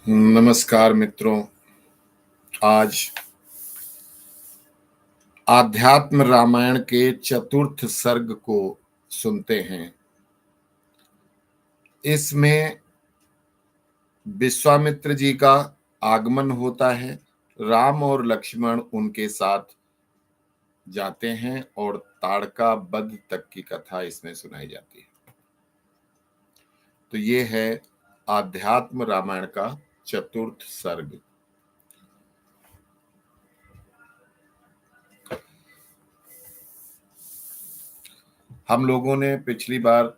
नमस्कार मित्रों। आज आध्यात्म रामायण के चतुर्थ सर्ग को सुनते हैं। इसमें विश्वामित्र जी का आगमन होता है। राम और लक्ष्मण उनके साथ जाते हैं और ताड़का वध तक की कथा इसमें सुनाई जाती है। तो ये है आध्यात्म रामायण का चतुर्थ सर्ग। हम लोगों ने पिछली बार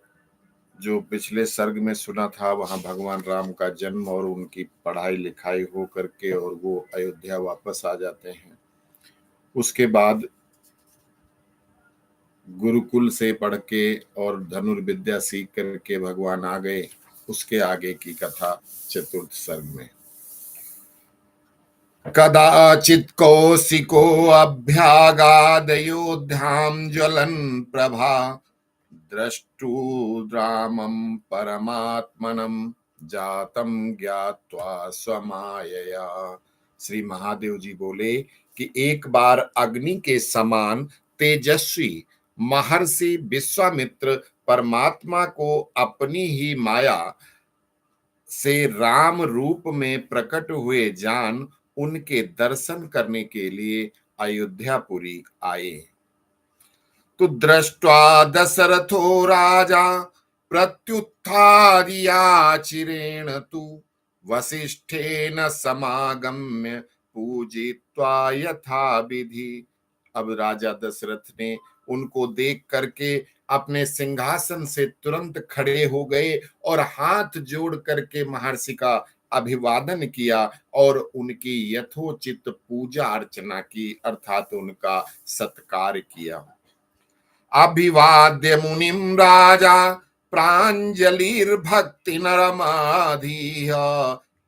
जो पिछले सर्ग में सुना था, वहां भगवान राम का जन्म और उनकी पढ़ाई लिखाई हो करके और वो अयोध्या वापस आ जाते हैं। उसके बाद गुरुकुल से पढ़ के और धनुर्विद्या सीख करके भगवान आ गए। उसके आगे की कथा चतुर्थ सर्ग में। कदाचित् कौशिको अभ्यागादयोध्यां ज्वलन् प्रभा द्रष्टु रामं परमात्मनं जातं ज्ञात्वा स्वमायया। श्री महादेव जी बोले कि एक बार अग्नि के समान तेजस्वी महर्षि विश्वामित्र परमात्मा को अपनी ही माया से राम रूप में प्रकट हुए जान उनके दर्शन करने के लिए अयोध्यापुरी आए। तो दृष्ट्वा दशरथो राजा प्रत्युत्थादियाचिरेण तु वसिष्ठेन समागम्य पूजित्वा यथा विधि। अब राजा दशरथ ने उनको देख करके अपने सिंहासन से तुरंत खड़े हो गए और हाथ जोड़ करके महर्षि का अभिवादन किया और उनकी यथोचित पूजा अर्चना की, अर्थात उनका सत्कार किया। अभिवाद्य मुनिम राजा प्राञ्जलिर्भक्ति नरमाधीह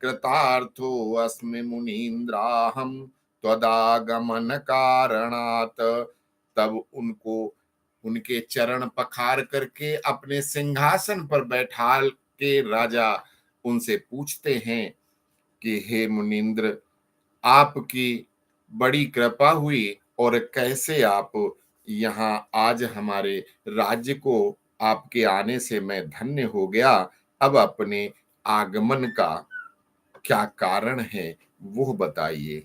कृतार्थो अस्मि मुनीन्द्राहम त्वदागमन कारणात्। तब उनको उनके चरण पखार करके अपने सिंहासन पर बैठाल के राजा उनसे पूछते हैं कि हे मुनीन्द्र, आपकी बड़ी कृपा हुई और कैसे आप यहाँ आज हमारे राज्य को आपके आने से मैं धन्य हो गया। अब अपने आगमन का क्या कारण है वो बताइए।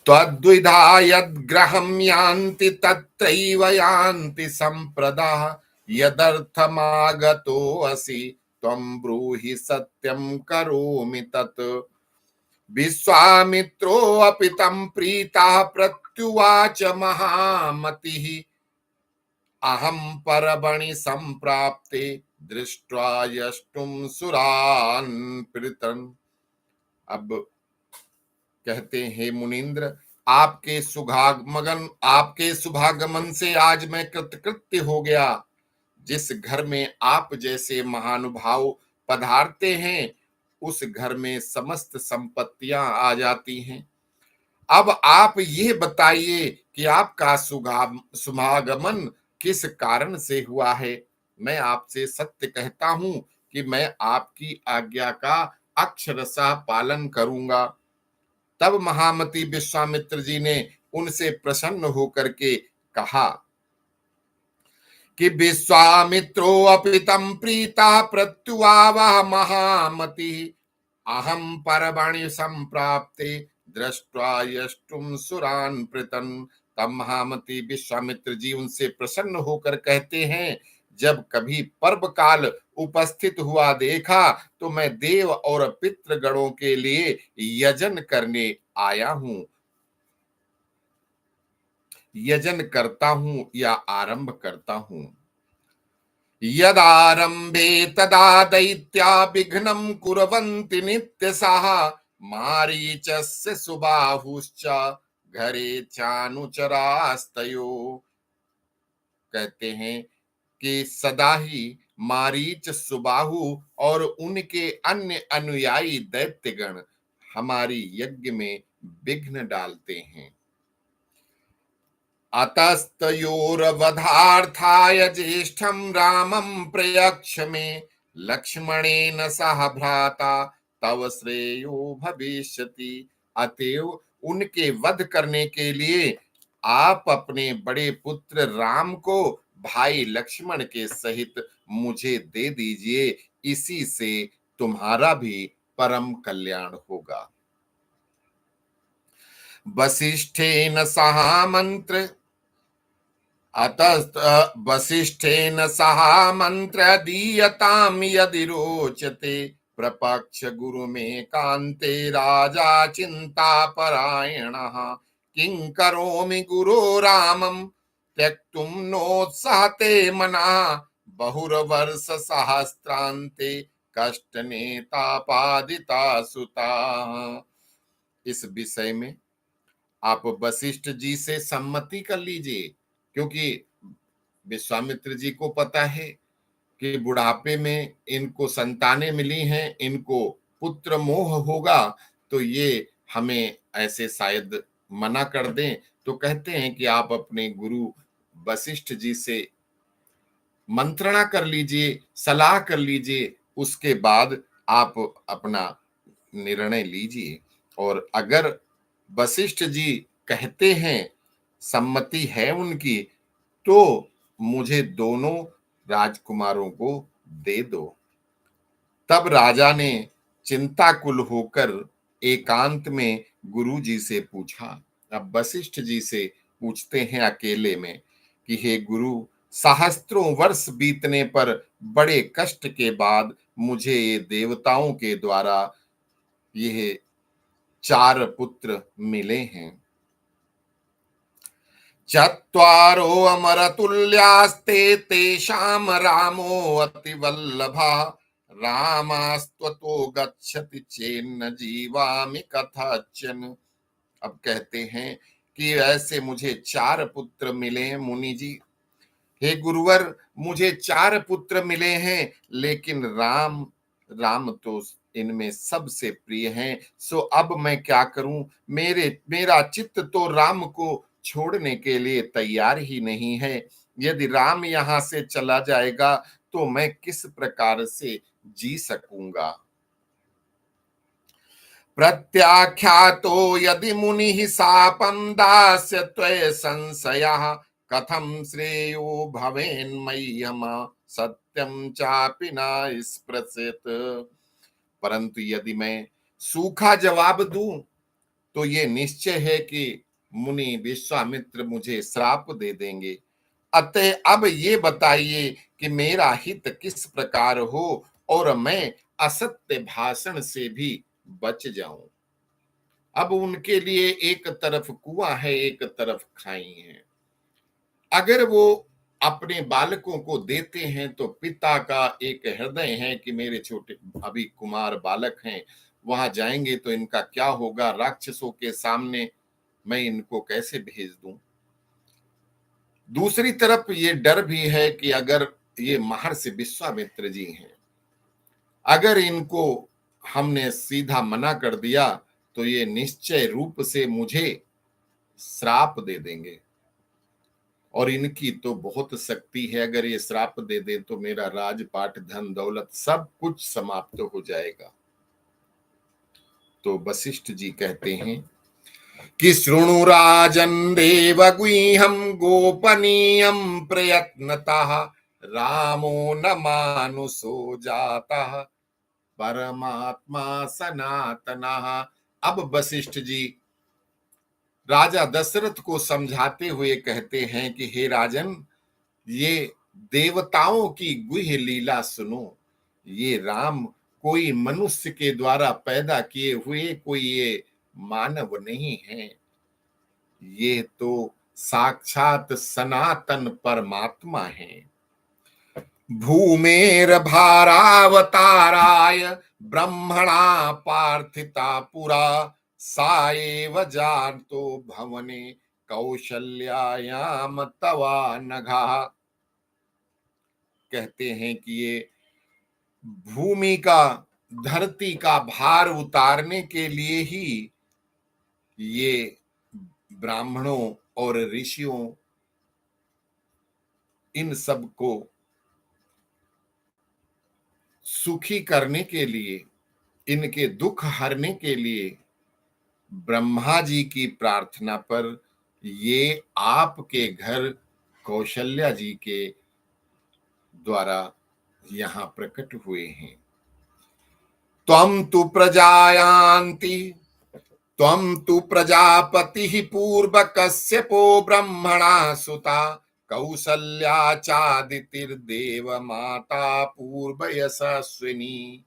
त्वद्विधा यद्ग्रहं यान्ति तत्रैव यान्ति संप्रदा यदर्थमागतो असि त्वं ब्रूहि सत्यं करोमि तत्। विश्वामित्रोऽपि तं प्रीतः प्रत्युवाच महामतिः अहं परबणि संप्राप्ते दृष्ट्वा यष्टुं सुरान् पृतन्। अब कहते हैं, मुनीन्द्र, आपके शुभागमन से आज मैं कृतकृत्य हो गया। जिस घर में आप जैसे महानुभाव पधारते हैं उस घर में समस्त संपत्तियां आ जाती हैं। अब आप ये बताइए कि आपका शुभागमन किस कारण से हुआ है। मैं आपसे सत्य कहता हूं कि मैं आपकी आज्ञा का अक्षरशः पालन करूंगा। तब महामती विश्वामित्र जी ने उनसे प्रसन्न होकर के कहा कि विश्वामित्रो अपि तं प्रीता प्रत्युवावह महामति अहम परबणि संप्राप्ते दृष्ट्वा यष्टुम सुरान पृतन। तब महामती विश्वामित्र जी उनसे प्रसन्न होकर कहते हैं, जब कभी पर्व काल उपस्थित हुआ देखा तो मैं देव और पितृगणों के लिए यजन करने आया हूं, यजन करता हूं या आरंभ करता हूं। यदारंभे तदा दैत्या विघ्नं कुर्वन्ति नित्यशः मारीचस्य सुबाहुश्च घरे चानुचरास्तयो। कहते हैं कि सदा ही मारीच, सुबाहु और उनके अन्य अनुयायी दैत्यगण हमारी यज्ञ में विघ्न डालते हैं। अतस्तयोरवधार्थाय ज्येष्ठं रामं प्रयक्ष मे लक्ष्मणेन सह भ्राता तव श्रेयो भविष्यति। अतएव उनके वध करने के लिए आप अपने बड़े पुत्र राम को भाई लक्ष्मण के सहित मुझे दे दीजिए, इसी से तुम्हारा भी परम कल्याण होगा। वसिष्ठेन सहा मंत्र अतः वसिष्ठेन सहा मंत्र दीयताम यदि रोचते, प्रपक्ष गुरु में कांते राजा चिंता परायणः। किं करोमि गुरो रामं त्यक्तुम नोत्साहते मना, बहुरवर्ष सहस्रांते कष्ट नेतापादिता सुता। इस विषय में आप वशिष्ठ जी से सम्मति कर लीजिए, क्योंकि विश्वामित्र जी को पता है कि बुढ़ापे में इनको संतानें मिली हैं, इनको पुत्र मोह होगा, तो ये हमें ऐसे शायद मना कर दें। तो कहते हैं कि आप अपने गुरु वशिष्ठ जी से मंत्रणा कर लीजिए, सलाह कर लीजिए, उसके बाद आप अपना निर्णय लीजिए। और अगर वशिष्ठ जी कहते हैं, सम्मति है उनकी, तो मुझे दोनों राजकुमारों को दे दो। तब राजा ने चिंताकुल होकर एकांत में गुरु जी से पूछा। अब वशिष्ठ जी से पूछते हैं अकेले में कि हे गुरु, सहस्त्रों वर्ष बीतने पर बड़े कष्ट के बाद मुझे ये देवताओं के द्वारा ये 4 पुत्र मिले हैं। चत्वारो अमरतुल्यास्ते तेषां रामो अतिवल्लभः, रामास्त्वतो गच्छति चेन्न जीवामि कथंचन। अब कहते हैं कि ऐसे मुझे 4 पुत्र मिले हैं मुनि जी। हे गुरुवर, मुझे 4 पुत्र मिले हैं, लेकिन राम राम तो इनमें सबसे प्रिय हैं। सो अब मैं क्या करूं? मेरा चित्त तो राम को छोड़ने के लिए तैयार ही नहीं है। यदि राम यहाँ से चला जाएगा तो मैं किस प्रकार से जी सकूंगा। प्रत्याख्यातो यदि मुनि शापं दास्यत्वे संशयः, कथं श्रेयो भवेन्मह्यम सत्यम चापि न स्पृशेत। परंतु यदि मैं सूखा जवाब दूं तो ये निश्चय है कि मुनि विश्वामित्र मुझे श्राप दे देंगे। अतः अब ये बताइए कि मेरा हित किस प्रकार हो और मैं असत्य भाषण से भी बच जाऊं। अब उनके लिए एक तरफ कुआं है, एक तरफ खाई है। अगर वो अपने बालकों को देते हैं तो पिता का एक हृदय है कि मेरे छोटे अभी कुमार बालक हैं, वहां जाएंगे तो इनका क्या होगा, राक्षसों के सामने मैं इनको कैसे भेज दूं। दूसरी तरफ ये डर भी है कि अगर ये महर्षि विश्वामित्र जी हैं, अगर इनको हमने सीधा मना कर दिया तो ये निश्चय रूप से मुझे श्राप दे देंगे, और इनकी तो बहुत शक्ति है। अगर ये श्राप दे दे तो मेरा राजपाट, धन दौलत सब कुछ समाप्त हो जाएगा। तो वशिष्ठ जी कहते हैं कि शृणु राजन् देवगुह्यं गोपनीयं प्रयत्नतः, रामो न मानुषो जातः परमात्मा सनातनः। अब वशिष्ठ जी राजा दशरथ को समझाते हुए कहते हैं कि हे राजन, ये देवताओं की गुह्य लीला सुनो। ये राम कोई मनुष्य के द्वारा पैदा किए हुए कोई ये मानव नहीं है, ये तो साक्षात सनातन परमात्मा है। भूमेर भारावताराय ब्रह्मणा पार्थिता पुरा, साएव जानतो भवने कौशल्यायाम तवा नघा। कहते हैं कि ये भूमि का, धरती का भार उतारने के लिए ही ये ब्राह्मणों और ऋषियों इन सब को सुखी करने के लिए इनके दुख हरने के लिए ब्रह्मा जी की प्रार्थना पर ये आपके घर कौशल्या जी के द्वारा यहाँ प्रकट हुए हैं। त्वं तु प्रजायान्ति त्वं तु प्रजापतिः पूर्वकस्यपो ब्रह्मणा सुता कौसल्या चादितिर्देव माता पूर्वयशस्विनी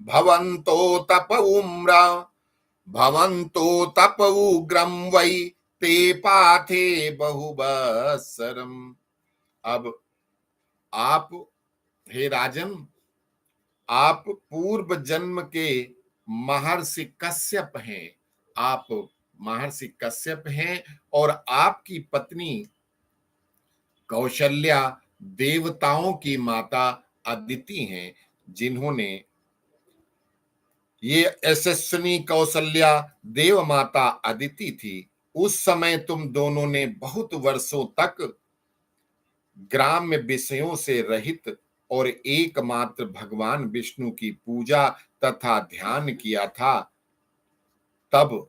भवन्तो तप उम्र भवन्तो तप उग्रं वै ते पाथे बहुवत्सरम्। अब आप हे राजन, आप पूर्व जन्म के महर्षि कश्यप हैं। आप महर्षि कश्यप हैं और आपकी पत्नी कौशल्या देवताओं की माता अदिति हैं, जिन्होंने ये यशस्विनी कौशल्या देव माता अदिति थी। उस समय तुम दोनों ने बहुत वर्षों तक ग्राम्य विषयों से रहित और एकमात्र भगवान विष्णु की पूजा तथा ध्यान किया था। तब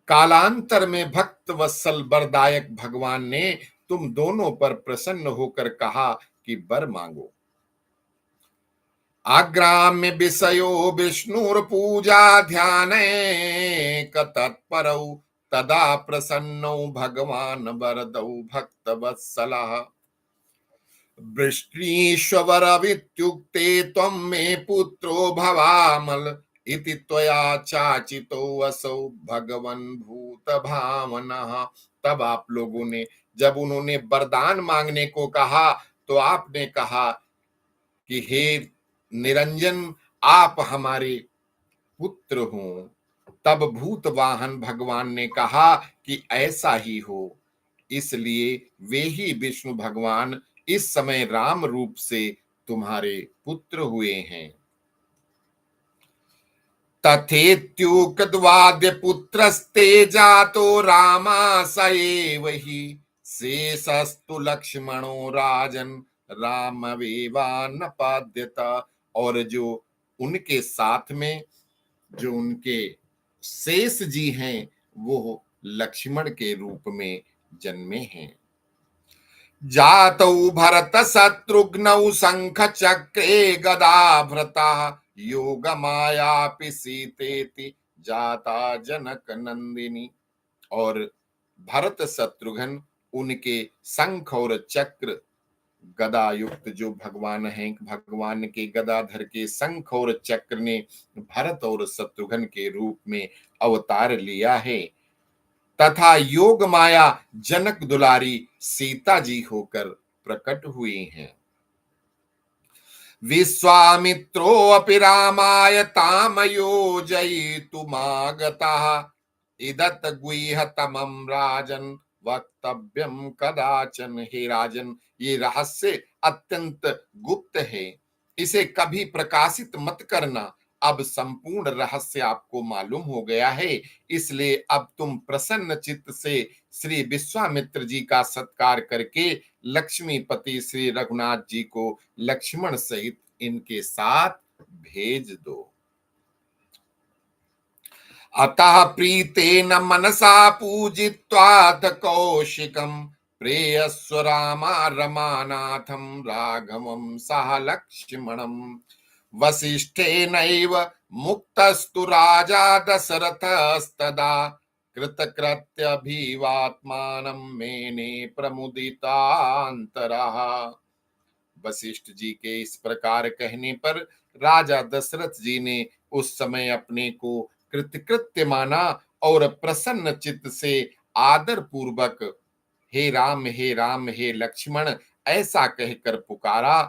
कालांतर में भक्त वत्सल वरदायक भगवान ने तुम दोनों पर प्रसन्न होकर कहा कि वर मांगो। आग्राम्य विषयो विष्णुर्पूजा ध्याने तत्परौ तदा प्रसन्नौ भगवान वरदौ भक्त वत्सलः वृष्णीश्वरवित्युक्ते त्वं मे पुत्रो भवामल इति त्वया चाचितो असौ भगवन् भूत भावनः। तब आप लोगों ने जब उन्होंने वरदान मांगने को कहा तो आपने कहा कि हे निरंजन, आप हमारे पुत्र हो। तब भूत वाहन भगवान ने कहा कि ऐसा ही हो। इसलिए वे ही विष्णु भगवान इस समय राम रूप से तुम्हारे पुत्र हुए हैं। तथेत्युक्तवाद्य पुत्रस्ते जातो रामास एव हि शेषस्तु लक्ष्मणो राजन रामवेवानपाद्यत। और जो उनके साथ में जो उनके शेष जी हैं वो लक्ष्मण के रूप में जन्मे हैं। जातौ भरत शत्रुघ्नौ शंख चक्रे गदाभृता योग मायापि सीतेति जाता जनक नंदिनी। और भरत शत्रुघ्न उनके शंख और चक्र गदा युक्त जो भगवान हैं, भगवान के गदाधर के शंख और चक्र ने भरत और शत्रुघ्न के रूप में अवतार लिया है तथा योग माया जनक दुलारी सीता जी होकर प्रकट हुई हैं। विश्वामित्रोऽपि रामाय ताम योजयितुमागतः इदत गुह्यतमं राजन वक्तव्यम कदाचन। हे राजन, ये रहस्य अत्यंत गुप्त है, इसे कभी प्रकाशित मत करना। अब संपूर्ण रहस्य आपको मालूम हो गया है, इसलिए अब तुम प्रसन्न चित्त से श्री विश्वामित्र जी का सत्कार करके लक्ष्मीपति श्री रघुनाथ जी को लक्ष्मण सहित इनके साथ भेज दो। अतः प्रीतेन मनसा पूजित्वाथ कौशिकम प्रेयस्व रामा रमानाथम राघवम सह लक्ष्मणम वसिष्ठेनैव मुक्तस्तु राजा दशरथस्तदा कृतकृत्यभिवात्मानं मेने प्रमुदितांतरः। वशिष्ठ जी के इस प्रकार कहने पर राजा दशरथ जी ने उस समय अपने को कृतकृत्य माना और प्रसन्न चित्त से आदर पूर्वक हे राम हे राम हे लक्ष्मण ऐसा कहकर पुकारा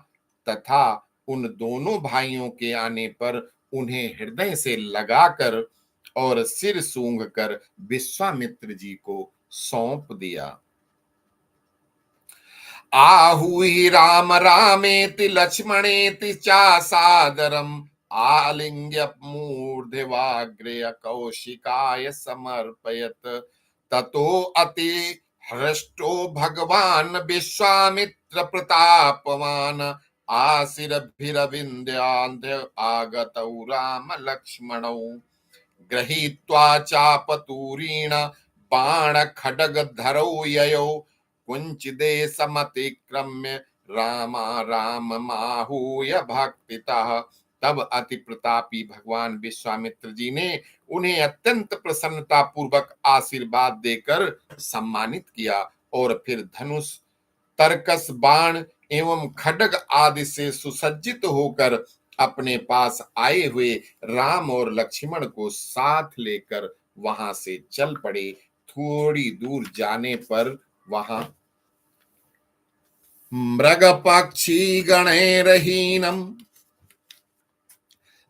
तथा उन दोनों भाइयों के आने पर उन्हें हृदय से लगाकर और सिर सूंघ कर विश्वामित्र जी को सौंप दिया। आहुहि राम रामेति लक्ष्मणेति चा सादरम आलिंग्य मूर्धवाग्रे कौशिकाय समर्पयत ततो अति हृष्टो भगवान विश्वामित्र प्रतापवान आशीर्भिरविन्द्यान्ध्य आगतौ राम लक्ष्मणौ गृहीत्वा चापतूरीण बाण खड्ग धरौ ययौ कुञ्चिदेशमतिक्रम्य रामा राम माहूय भक्तितः। तब अति प्रतापी भगवान विश्वामित्र जी ने उन्हें अत्यंत प्रसन्नता पूर्वक आशीर्वाद देकर सम्मानित किया और फिर धनुष, तरकस, बाण एवं खड्ग आदि से सुसज्जित होकर अपने पास आए हुए राम और लक्ष्मण को साथ लेकर वहां से चल पड़े। थोड़ी दूर जाने पर वहां मृग पक्षी गणैरहीनम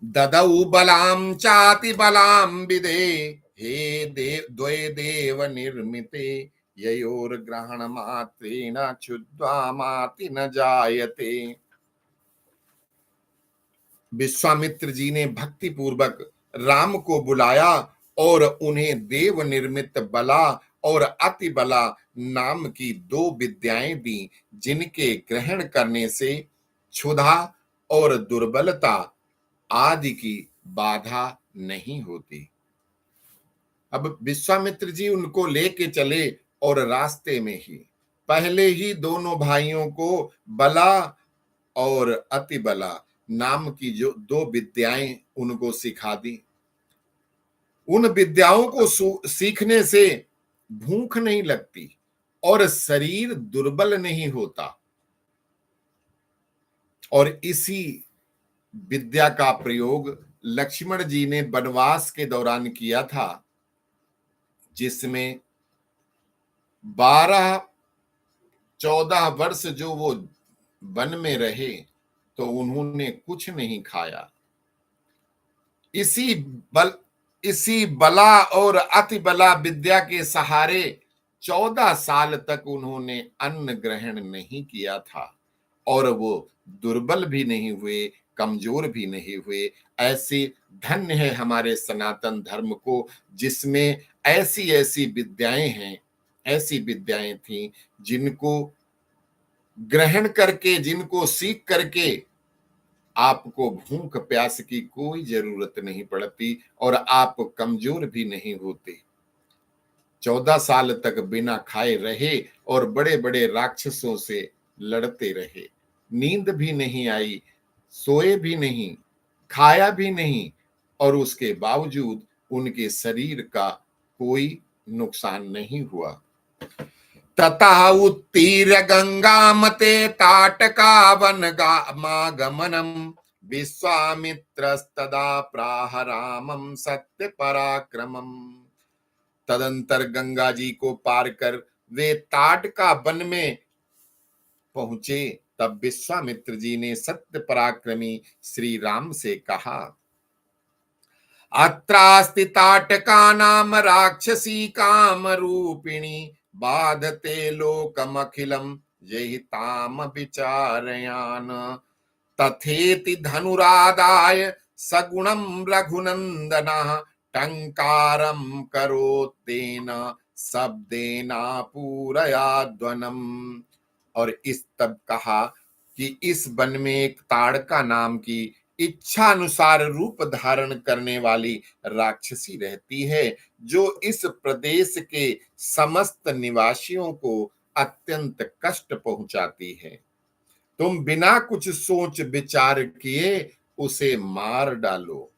ददौ बलां चाति बलां विदे हे देव द्वे देव निर्मिते ययोर्ग्रहण मात्रेण क्षुद्वामाति न जायते। विश्वामित्र जी ने भक्ति पूर्वक राम को बुलाया और उन्हें देव निर्मित बला और अति बला नाम की दो विद्याएं दी, जिनके ग्रहण करने से क्षुधा और दुर्बलता आदि की बाधा नहीं होती। अब विश्वामित्र जी उनको लेके चले और रास्ते में ही पहले ही दोनों भाइयों को बला और अति बला नाम की जो दो विद्याएं उनको सिखा दी। उन विद्याओं को सीखने से भूख नहीं लगती और शरीर दुर्बल नहीं होता। और इसी विद्या का प्रयोग लक्ष्मण जी ने वनवास के दौरान किया था, जिसमें 12-14 वर्ष जो वो वन में रहे तो उन्होंने कुछ नहीं खाया। इसी बला और अति बला विद्या के सहारे 14 साल तक उन्होंने अन्न ग्रहण नहीं किया था और वो दुर्बल भी नहीं हुए, कमजोर भी नहीं हुए। ऐसी धन्य है हमारे सनातन धर्म को, जिसमें ऐसी ऐसी विद्याएं हैं, ऐसी विद्याएं थी जिनको ग्रहण करके, जिनको सीख करके आपको भूख प्यास की कोई जरूरत नहीं पड़ती और आप कमजोर भी नहीं होते। 14 साल तक बिना खाए रहे और बड़े बड़े राक्षसों से लड़ते रहे। नींद भी नहीं आई, सोए भी नहीं, खाया भी नहीं, और उसके बावजूद उनके शरीर का कोई नुकसान नहीं हुआ। ततः उत्तीर्य गंगामते ताटकावनमागमनम् विश्वामित्रस्तदा प्राह रामं सत्य पराक्रमम्। तदंतर गंगा जी को पार कर वे ताटका वन में पहुंचे। तब विश्वामित्र जी ने सत्य पराक्रमी श्री राम से कहा, अत्रास्ति ताटकानाम राक्षसी काम रूपिणी बाधते लोकमखिलम यहि ताम विचारयान। तथेति धनुरादाय सगुणं रघुनंदनः टंकारं करोत्तेन शब्देना पूरयाध्वनम्। और इस तब कहा कि इस वन में एक ताड़का नाम की इच्छा अनुसार रूप धारण करने वाली राक्षसी रहती है, जो इस प्रदेश के समस्त निवासियों को अत्यंत कष्ट पहुंचाती है। तुम बिना कुछ सोच विचार किए उसे मार डालो।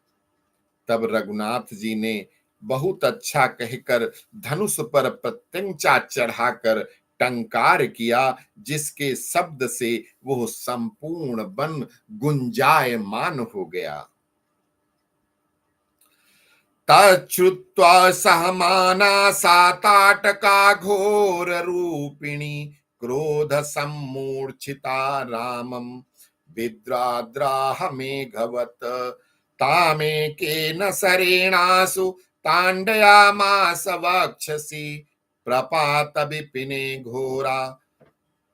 तब रघुनाथ जी ने बहुत अच्छा कहकर धनुष पर प्रत्यंचा चढ़ाकर टंकार किया, जिसके शब्द से वह संपूर्ण वन गुंजायमान हो गया। तच्छ्रुत्वा सहमाना सा ताटका घोर रूपिणी क्रोध सम्मूर्छिता रामं विद्राद्राह मेघवत्। तामेकेन सरेणासु ताण्डयामास वक्षसि प्रपात विपिने घोरा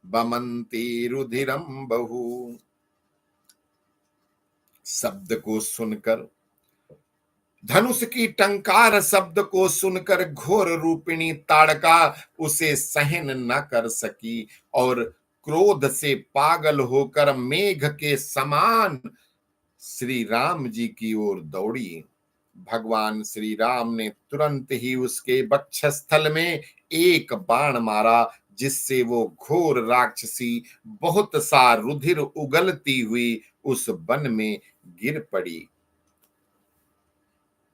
बमंती रुधिरम बहु। शब्द को सुनकर, धनुष की टंकार शब्द को सुनकर घोर रूपिणी ताड़का उसे सहन न कर सकी और क्रोध से पागल होकर मेघ के समान श्री राम जी की ओर दौड़ी। भगवान श्री राम ने तुरंत ही उसके वक्षस्थल में एक बाण मारा, जिससे वो घोर राक्षसी बहुत सा रुधिर उगलती हुई उस वन में गिर पड़ी।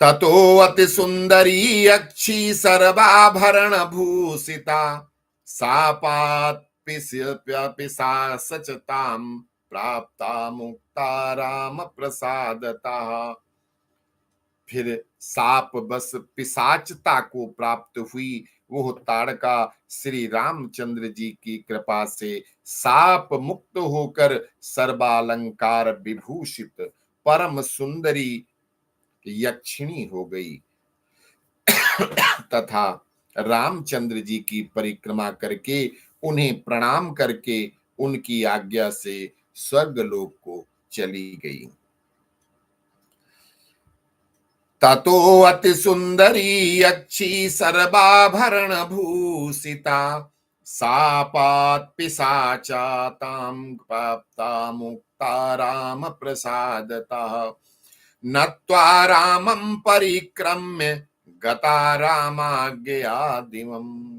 ततो अति सुंदरी अक्षी सर्वाभरण भूषिता सापात पिशाचताम प्राप्ता मुक्ता राम प्रसादता। फिर साप बस पिशाचता को प्राप्त हुई वो ताड़का श्री रामचंद्र जी की कृपा से साप मुक्त होकर सर्वालंकार विभूषित परम सुंदरी यक्षिणी हो गई तथा रामचंद्र जी की परिक्रमा करके उन्हें प्रणाम करके उनकी आज्ञा से स्वर्गलोक को चली गई। ततो अति सुंदरी यक्षी सर्वाभरण भूषिता सापात पिशाचातां प्राप्ता मुक्ता राम प्रसादता। नत्वा रामं परिक्रम्य गता रामाज्ञया दिवम्।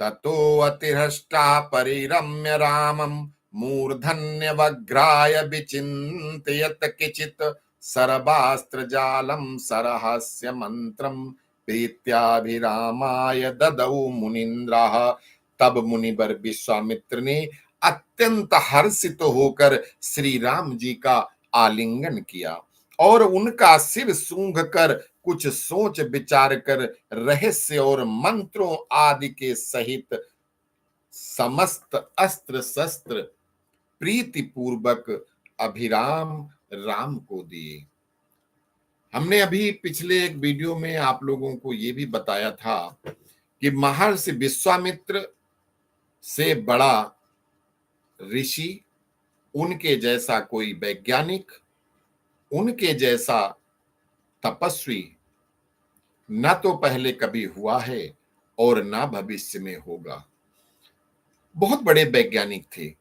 ततो अतिहृष्टा परिरम्य रामं मूर्धन्यवग्राय विचिन्तयत् किचित् सर्वास्त्रजालं सरहस्य मंत्रं प्रीत्याभिरामाय ददौ मुनीन्द्रः। तब मुनिवर विश्वामित्र ने अत्यंत हर्षित होकर श्री राम जी का आलिंगन किया और उनका सिर सूंघ कर कुछ सोच विचार कर रहस्य और मंत्रों आदि के सहित समस्त अस्त्र शस्त्र प्रीति पूर्वक अभिराम राम को दिए। हमने अभी पिछले एक वीडियो में आप लोगों को यह भी बताया था कि महर्षि विश्वामित्र से बड़ा ऋषि, उनके जैसा कोई वैज्ञानिक, उनके जैसा तपस्वी न तो पहले कभी हुआ है और न भविष्य में होगा। बहुत बड़े वैज्ञानिक थे।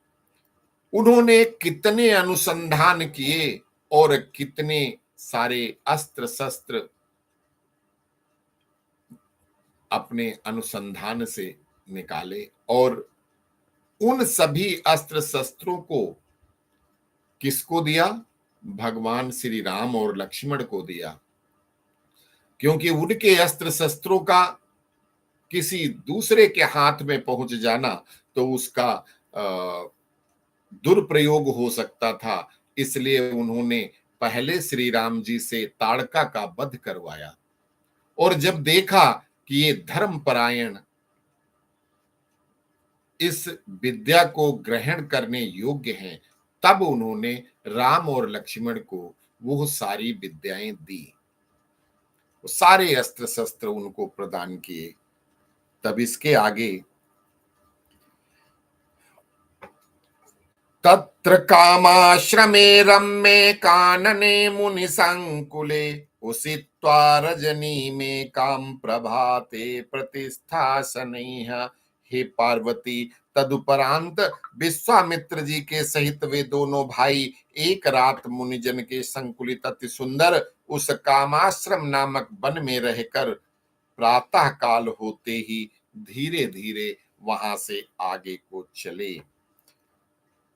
उन्होंने कितने अनुसंधान किए और कितने सारे अस्त्र शस्त्र अपने अनुसंधान से निकाले और उन सभी अस्त्र शस्त्रों को किसको दिया? भगवान श्री राम और लक्ष्मण को दिया, क्योंकि उनके अस्त्र शस्त्रों का किसी दूसरे के हाथ में पहुंच जाना तो उसका दुरुपयोग हो सकता था। इसलिए उन्होंने पहले श्री राम जी से ताड़का का वध करवाया और जब देखा कि ये धर्मपरायण इस विद्या को ग्रहण करने योग्य हैं, तब उन्होंने राम और लक्ष्मण को वो सारी विद्याएं दी, सारे अस्त्र शस्त्र उनको प्रदान किए। तब इसके आगे तत्र कामाश्रमे रम्ये कानने मुनि संकुले उषित्वा रजनी में काम प्रभाते प्रतिष्ठासनैः। हे पार्वती, तदुपरांत विश्वामित्र जी के सहित वे दोनों भाई एक रात मुनिजन के संकुलित अति सुंदर उस कामाश्रम नामक वन में रहकर प्रातः काल होते ही धीरे धीरे वहां से आगे को चले।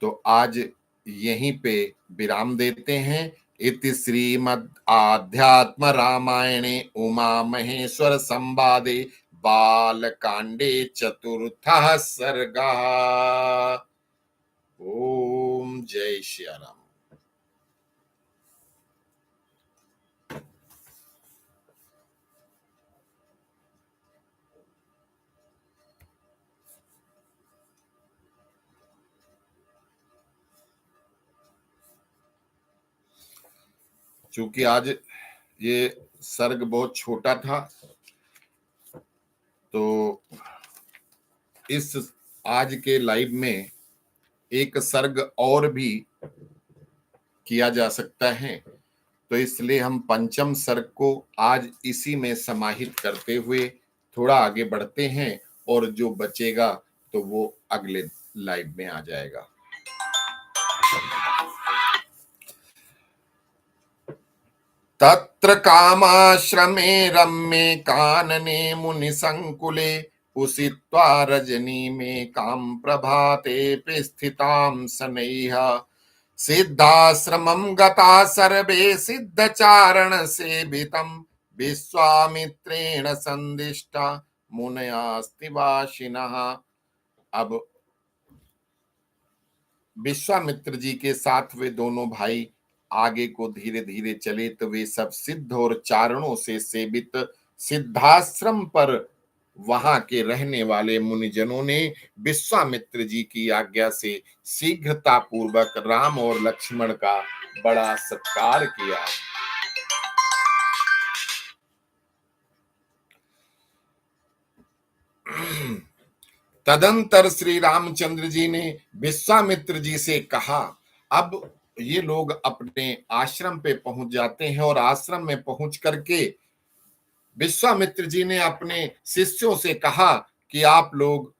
तो आज यहीं पे विराम देते हैं। इति श्रीमद् आध्यात्म रामायणे उमा महेश्वर संवादे बालकांडे चतुर्थः सर्गः। ओम जय श्री राम। चूंकि आज ये सर्ग बहुत छोटा था तो इस आज के लाइव में एक सर्ग और भी किया जा सकता है, तो इसलिए हम पंचम सर्ग को आज इसी में समाहित करते हुए थोड़ा आगे बढ़ते हैं और जो बचेगा तो वो अगले लाइव में आ जाएगा। तत्र कामाश्रमे रम्ये कानने मुनि संकुले उषित्वा रजनी में काम प्रभाते स्थितां शनैः सिद्धाश्रमं गता सर्वे सिद्धचारण सेवितं विश्वामित्रेण संदिष्टा मुनयास्तिवासिनः। अब विश्वामित्र जी के साथ वे दोनों भाई आगे को धीरे धीरे चले तो वे सब सिद्ध और चारणों से सेवित सिद्धाश्रम पर वहां के रहने वाले मुनिजनों ने विश्वामित्र जी की आज्ञा से शीघ्रता पूर्वक राम और लक्ष्मण का बड़ा सत्कार किया। तदंतर श्री रामचंद्र जी ने विश्वामित्र जी से कहा, अब ये लोग अपने आश्रम पे पहुंच जाते हैं और आश्रम में पहुंच करके विश्वामित्र जी ने अपने शिष्यों से कहा कि आप लोग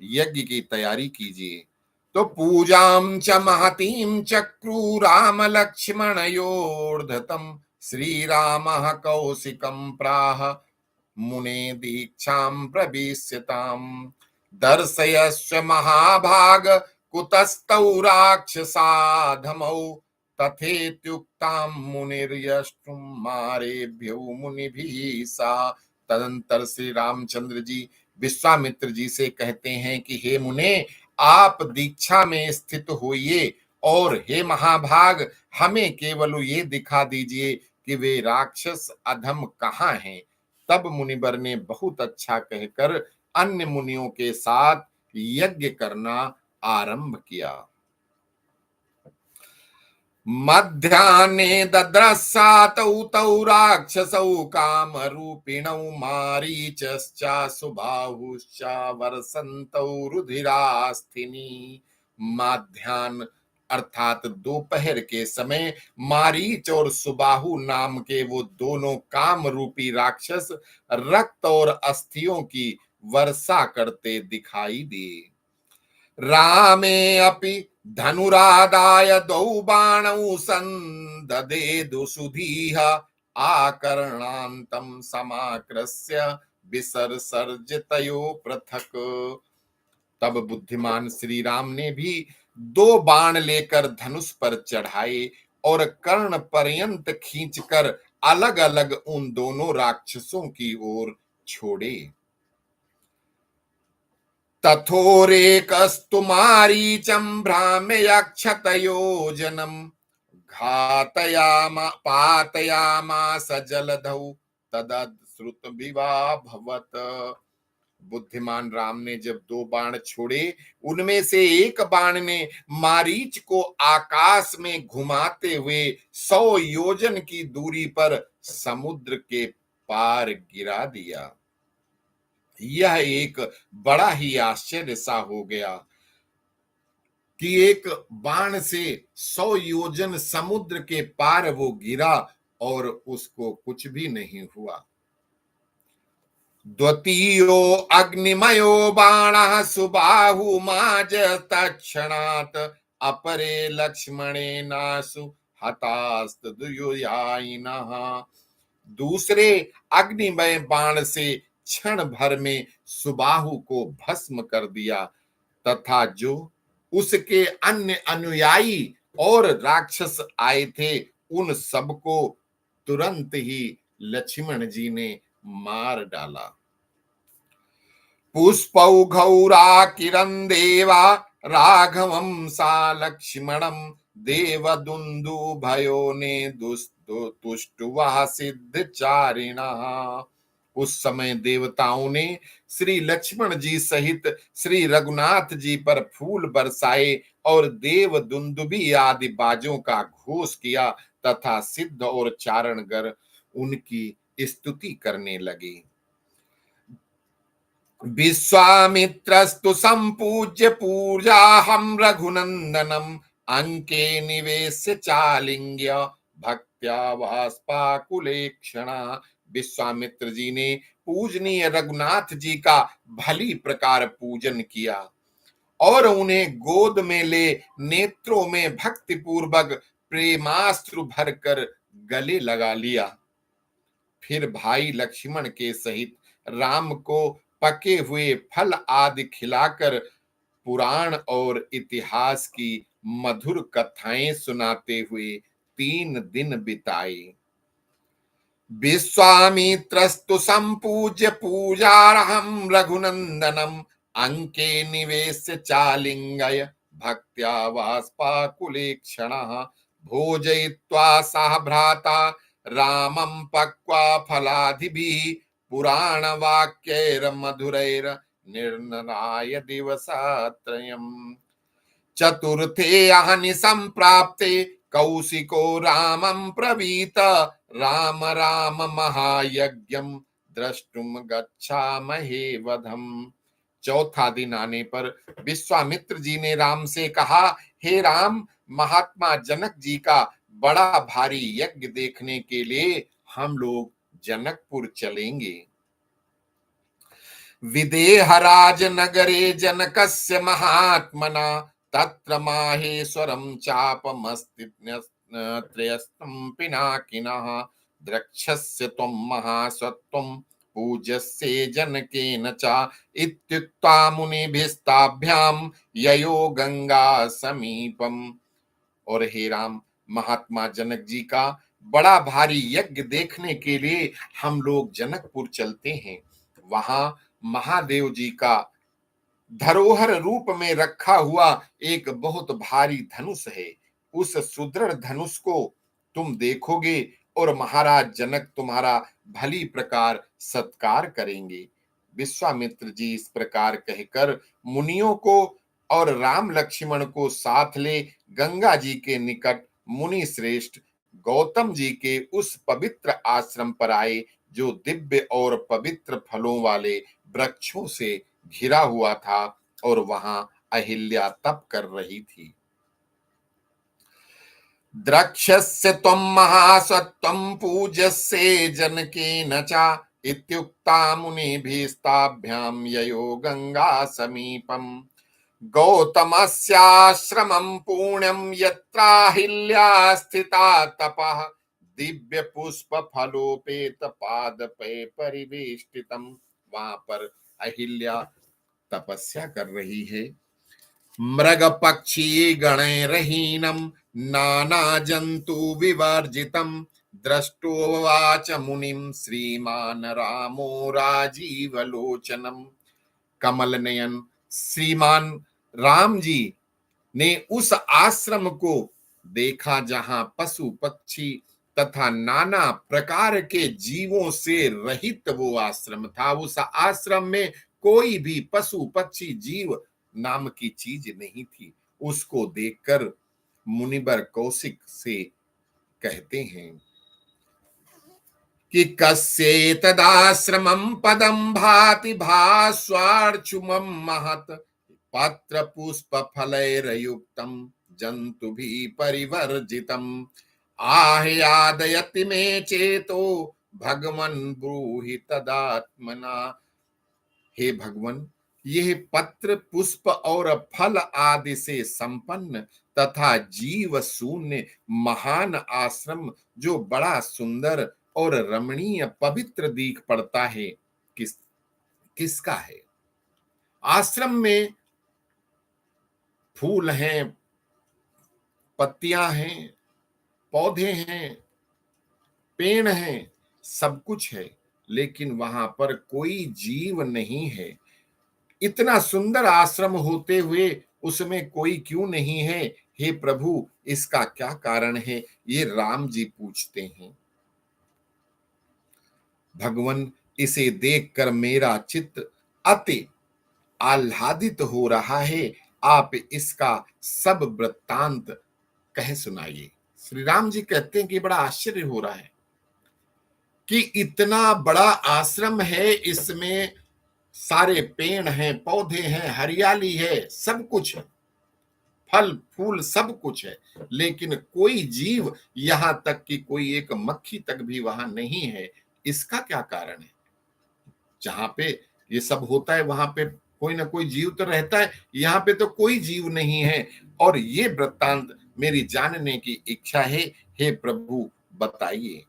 यज्ञ की तैयारी कीजिए। तो पूजाम च महतीम चक्रु राम लक्ष्मणयोर्धतम श्री राम कौशिकम प्राह मुने दीक्षां प्रविश्यताम् दर्शयस्व महाभाग कुतस्तौ राक्षसाधमौ तथेत्युक्तां मुनिर्यष्टुं मारेभ्यो मुनिभिः सा। तदंतर श्री रामचंद्र जी विश्वामित्र जी से कहते हैं कि हे मुने, आप दीक्षा में स्थित होइए और हे महाभाग, हमें केवल ये दिखा दीजिए कि वे राक्षस अधम कहाँ हैं। तब मुनिवर ने बहुत अच्छा कहकर अन्य मुनियों के साथ यज्ञ करना आरंभ किया। मध्याह्ने दद्रस्सातौ तौ राक्षसौ कामरूपिणौ मारीचश्चा सुबाहुश्चा वर्षन्तौ रुधिरास्थिनी। मध्याह्न अर्थात दोपहर के समय मारीच और सुबाहु नाम के वो दोनों काम रूपी राक्षस रक्त और अस्थियों की वर्षा करते दिखाई दिए। रामे अपि धनुरादाय द्वौ बाणौ संददे दुसुधीः आकर्णान्तं समाकृष्य विसर्जतयो पृथक। तब बुद्धिमान श्री राम ने भी दो बाण लेकर धनुष पर चढ़ाए और कर्ण पर्यंत खींचकर अलग अलग उन दोनों राक्षसों की ओर छोड़े। तथोरेकस्तु मारीचं भ्राम्यक्षतयोजनं पातयामास जलधौ तदश्रुतविवाभवत्। बुद्धिमान राम ने जब दो बाण छोड़े, उनमें से एक बाण ने मारीच को आकाश में घुमाते हुए 100 योजन की दूरी पर समुद्र के पार गिरा दिया। यह एक बड़ा ही आश्चर्य सा हो गया कि एक बाण से 100 योजन समुद्र के पार वो गिरा और उसको कुछ भी नहीं हुआ। द्वितीयो अग्निमयो बाणः सुबाहुमाज तत्क्षणात् अपरे लक्ष्मणेनासु हतास्तदुयुयायिनः। दूसरे अग्निमय बाण से क्षण भर में सुबाहु को भस्म कर दिया तथा जो उसके अन्य अनुयायी और राक्षस आए थे उन सबको तुरंत ही लक्ष्मण जी ने मार डाला। पुष्पौघौरा किरं देवा राघवं सा लक्ष्मणं देवदुन्दुभयो ने तुष्टुवा सिद्धचारिणः। उस समय देवताओं ने श्री लक्ष्मण जी सहित श्री रघुनाथ जी पर फूल बरसाए और देव दुंदुभी आदि बाजों का घोष किया तथा सिद्ध और चारणगर उनकी स्तुति करने लगे। विश्वामित्रस्तु संपूज्य पूजाहं रघुनंदनम अंके निवेश्य चालिंग्य भक्त्या वाष्पाकुलेक्षणा। विश्वामित्र जी ने पूजनीय रघुनाथ जी का भली प्रकार पूजन किया और उन्हें गोद में ले नेत्रों में भक्ति पूर्वक प्रेमाश्रु भरकर गले लगा लिया। फिर भाई लक्ष्मण के सहित राम को पके हुए फल आदि खिलाकर पुराण और इतिहास की मधुर कथाएं सुनाते हुए 3 दिन बिताए। विश्वामित्रस्तु संपूज्य पूजार्हं रघुनंदनम अंके निवेश्य चालिंगय भक्त्या वाष्पाकुले क्षणः भोजयित्वा सह भ्राता रामं पक्वा फलादिभिः पुराण वाक्यैर्मधुरैर् निर्णनाय दिवसात्रयम्। चतुर्थे अहनि संप्राप्ते कौशिको रामं प्रवीत राम राम महायज्ञम द्रष्टुम गच्छामहे वधम। चौथा दिन आने पर विश्वामित्र जी ने राम से कहा, हे राम, महात्मा जनक जी का बड़ा भारी यज्ञ देखने के लिए हम लोग जनकपुर चलेंगे। विदेहराज नगरे जनकस्य महात्मना तत्र माहेश्वरं चापमस्तित्रयस्तं पिनाकिनः द्रक्ष्यस्य त्वं महासत्त्वं पूज्यसे जनकेन च इत्युक्त्वा मुनिभिस्ताभ्यां ययो गंगा समीपम। और हे राम, महात्मा जनक जी का बड़ा भारी यज्ञ देखने के लिए हम लोग जनकपुर चलते हैं। वहां महादेव जी का धरोहर रूप में रखा हुआ एक बहुत भारी धनुष है। उस सुदृढ़ धनुष को तुम देखोगे और महाराज जनक तुम्हारा भली प्रकार सत्कार करेंगे। विश्वामित्र जी इस प्रकार कहकर मुनियों को और राम लक्ष्मण को साथ ले गंगा जी के निकट मुनि श्रेष्ठ गौतम जी के उस पवित्र आश्रम पर आए, जो दिव्य और पवित्र फलों वाले वृक्षों से घिरा हुआ था, और वहां अहिल्या तप कर रही थी। द्रक्ष्यस्य त्वं महासत्त्वं पूज्यसे जनकेन च इत्युक्ता मुनिभिस्ताभ्यां ययो गंगा समीपम। गौतमस्याश्रमं पुण्यं यत्राहिल्या स्थिता तपः दिव्य पुष्प फलोपेत पादपे परिवेष्टितम। वहां पर अहिल्या तपस्या कर रही है। मृग पक्षी गणैरहीनम नाना जंतु विवर्जितम दृष्टोवाच मुनिम श्रीमान रामो राजीवलोचनम। कमल नयन श्रीमान राम जी ने उस आश्रम को देखा जहां पशु पक्षी तथा नाना प्रकार के जीवों से रहित वो आश्रम था। उस आश्रम में कोई भी पशु पक्षी जीव नाम की चीज नहीं थी। उसको देखकर मुनिवर कौशिक से कहते हैं कि कस्येतदाश्रमं पदं भाति भास्वार्चुमं महत् पत्र पुष्प फलैर्युक्तं जन्तुभिः परिवर्जितम् आह्लादयति मे चेतो भगवन् ब्रूहि तदात्मना। हे भगवान, यह पत्र पुष्प और फल आदि से संपन्न तथा जीव शून्य महान आश्रम, जो बड़ा सुंदर और रमणीय पवित्र दीख पड़ता है, किसका है? आश्रम में फूल हैं, पत्तियां हैं, पौधे हैं, पेड़ हैं, सब कुछ है, लेकिन वहां पर कोई जीव नहीं है। इतना सुंदर आश्रम होते हुए उसमें कोई क्यों नहीं है? हे प्रभु, इसका क्या कारण है? ये राम जी पूछते हैं। भगवान, इसे देखकर मेरा चित्त अति आह्लादित हो रहा है। आप इसका सब वृत्तांत कह सुनाइए। श्री राम जी कहते हैं कि बड़ा आश्चर्य हो रहा है कि इतना बड़ा आश्रम है, इसमें सारे पेड़ हैं, पौधे हैं, हरियाली है, सब कुछ है, फल फूल सब कुछ है, लेकिन कोई जीव, यहां तक कि कोई एक मक्खी तक भी वहां नहीं है। इसका क्या कारण है? जहां पे ये सब होता है वहां पे कोई ना कोई जीव तो रहता है, यहाँ पे तो कोई जीव नहीं है। और ये वृत्तांत मेरी जानने की इच्छा है, हे प्रभु बताइए।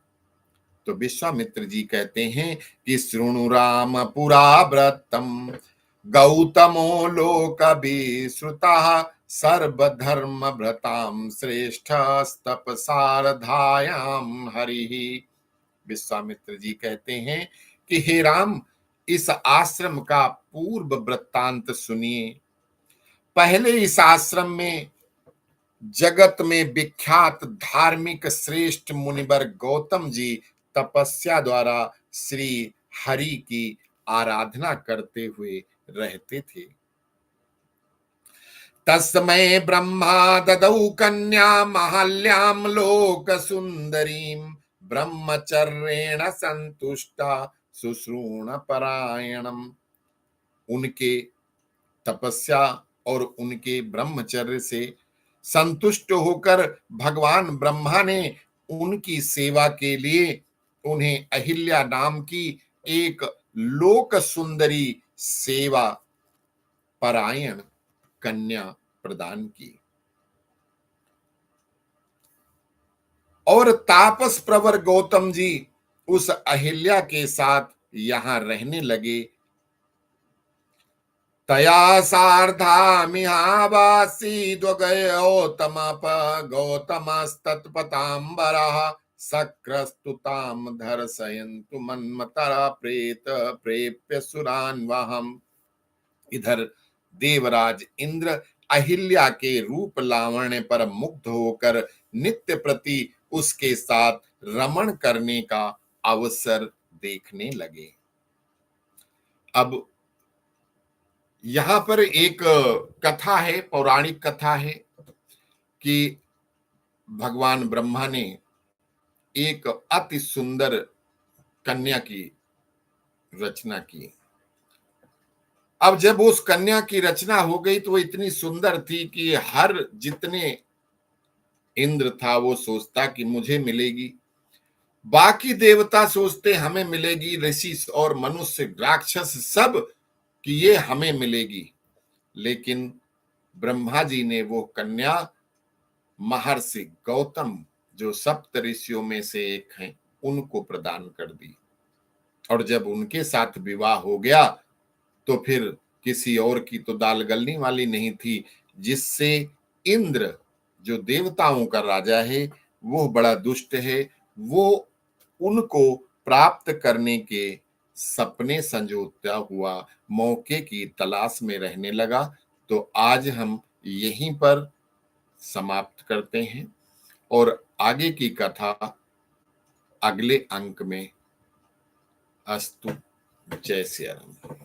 तो विश्वामित्र जी कहते हैं कि शृणु राम पुरा व्रतम गौतमो लोक श्रुता सर्वधर्म व्रताम श्रेष्ठ तपसारधायाम हरि। विश्वामित्र जी कहते हैं कि हे राम, इस आश्रम का पूर्व वृत्तांत सुनिए। पहले इस आश्रम में जगत में विख्यात धार्मिक श्रेष्ठ मुनिवर गौतम जी तपस्या द्वारा श्री हरि की आराधना करते हुए रहते थे। तस्मै ब्रह्मा ददौ कन्या महल्याम लोक सुंदरीम ब्रह्मचर्येण संतुष्टा शुश्रूण परायणम। उनके तपस्या और उनके ब्रह्मचर्य से संतुष्ट होकर भगवान ब्रह्मा ने उनकी सेवा के लिए उन्हें अहिल्या नाम की एक लोक सुंदरी सेवा परायण कन्या प्रदान की। और तापस प्रवर गौतम जी उस अहिल्या के साथ यहां रहने लगे। तया सार्धामिहावासी गौतमस्तत्पतांबरः सक्रस्तुतां दर्शयन्तु मन्मतरा प्रेत प्रेप्य सुरान्वहम्। इधर देवराज इंद्र अहिल्या के रूप लावण्य पर मुग्ध होकर नित्य प्रति उसके साथ रमण करने का अवसर देखने लगे। अब यहां पर एक कथा है, पौराणिक कथा है कि भगवान ब्रह्मा ने एक अति सुंदर कन्या की रचना की। अब जब उस कन्या की रचना हो गई तो वो इतनी सुंदर थी कि हर जितने इंद्र था वो सोचता कि मुझे मिलेगी, बाकी देवता सोचते हमें मिलेगी, ऋषि और मनुष्य राक्षस सब कि ये हमें मिलेगी। लेकिन ब्रह्मा जी ने वो कन्या महर्षि गौतम जो सप्त ऋषियों में से एक हैं उनको प्रदान कर दी। और जब उनके साथ विवाह हो गया तो फिर किसी और की तो दाल गलने वाली नहीं थी, जिससे इंद्र जो देवताओं का राजा है वो बड़ा दुष्ट है, वो उनको प्राप्त करने के सपने संजोता हुआ मौके की तलाश में रहने लगा। तो आज हम यहीं पर समाप्त करते हैं और आगे की कथा अगले अंक में। अस्तु। जय सिया राम।